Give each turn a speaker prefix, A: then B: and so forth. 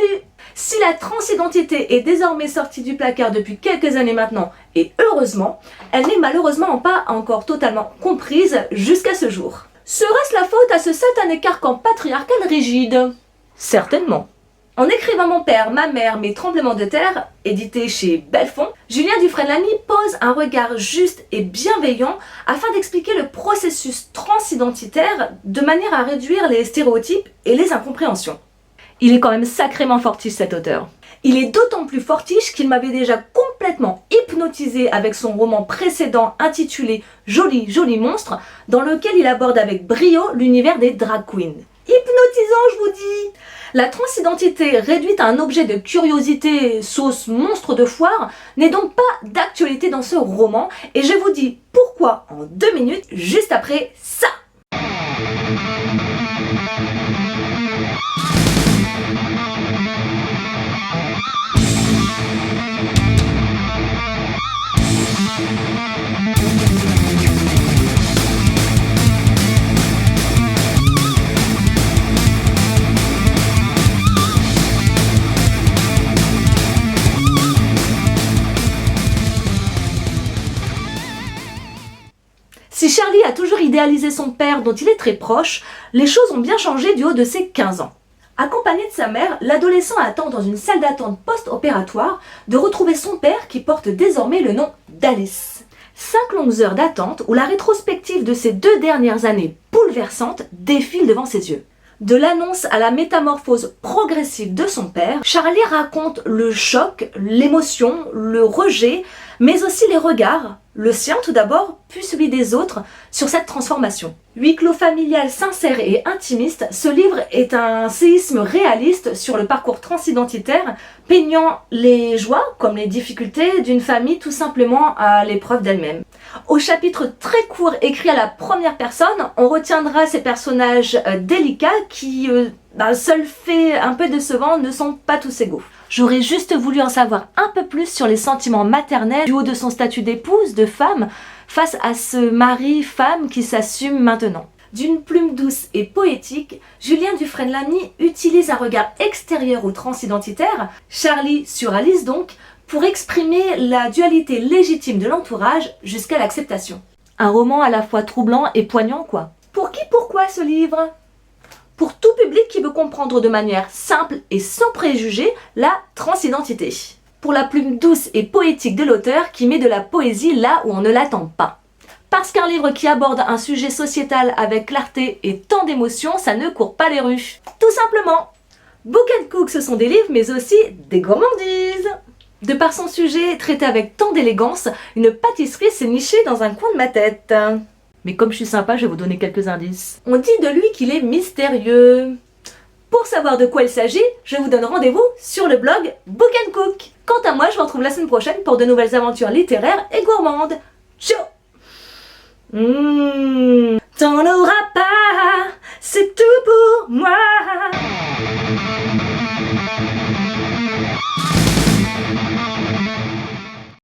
A: Salut! Si la transidentité est désormais sortie du placard depuis quelques années maintenant, et heureusement, elle n'est malheureusement pas encore totalement comprise jusqu'à ce jour. Serait-ce la faute à ce satané carcan patriarcal rigide? Certainement. En écrivant Mon père, ma mère, mes tremblements de terre, édité chez Belfond, Julien Dufresne-Lamy pose un regard juste et bienveillant afin d'expliquer le processus transidentitaire de manière à réduire les stéréotypes et les incompréhensions. Il est quand même sacrément fortiche cet auteur. Il est d'autant plus fortiche qu'il m'avait déjà complètement hypnotisé avec son roman précédent intitulé Joli, joli monstre, dans lequel il aborde avec brio l'univers des drag queens. Hypnotisant, je vous dis! La transidentité réduite à un objet de curiosité sauce monstre de foire n'est donc pas d'actualité dans ce roman et je vous dis pourquoi en 2 minutes juste après ça. Si Charlie a toujours idéalisé son père dont il est très proche, les choses ont bien changé du haut de ses 15 ans. Accompagné de sa mère, l'adolescent attend dans une salle d'attente post-opératoire de retrouver son père qui porte désormais le nom d'Alice. 5 longues heures d'attente où la rétrospective de ces 2 dernières années bouleversantes défile devant ses yeux. De l'annonce à la métamorphose progressive de son père, Charlie raconte le choc, l'émotion, le rejet, mais aussi les regards, le sien tout d'abord, puis celui des autres, sur cette transformation. Huis clos familial sincère et intimiste, ce livre est un séisme réaliste sur le parcours transidentitaire, peignant les joies comme les difficultés d'une famille tout simplement à l'épreuve d'elle-même. Au chapitre très court écrit à la première personne, on retiendra ces personnages délicats qui, seul fait un peu décevant, ne sont pas tous égaux. J'aurais juste voulu en savoir un peu plus sur les sentiments maternels du haut de son statut d'épouse, de femme, face à ce mari-femme qui s'assume maintenant. D'une plume douce et poétique, Julien Dufresne-Lamy utilise un regard extérieur au transidentitaire, Charlie sur Alice donc, pour exprimer la dualité légitime de l'entourage jusqu'à l'acceptation. Un roman à la fois troublant et poignant quoi. Pour qui, pourquoi ce livre ? Pour tout public qui veut comprendre de manière simple et sans préjugés la transidentité. Pour la plume douce et poétique de l'auteur qui met de la poésie là où on ne l'attend pas. Parce qu'un livre qui aborde un sujet sociétal avec clarté et tant d'émotions, ça ne court pas les rues. Tout simplement. Book & Cook, ce sont des livres mais aussi des gourmandises. De par son sujet traité avec tant d'élégance, une pâtisserie s'est nichée dans un coin de ma tête. Mais comme je suis sympa, je vais vous donner quelques indices. On dit de lui qu'il est mystérieux. Pour savoir de quoi il s'agit, je vous donne rendez-vous sur le blog Book & Cook. Quant à moi, je vous retrouve la semaine prochaine pour de nouvelles aventures littéraires et gourmandes. Ciao. T'en auras pas, c'est tout pour moi.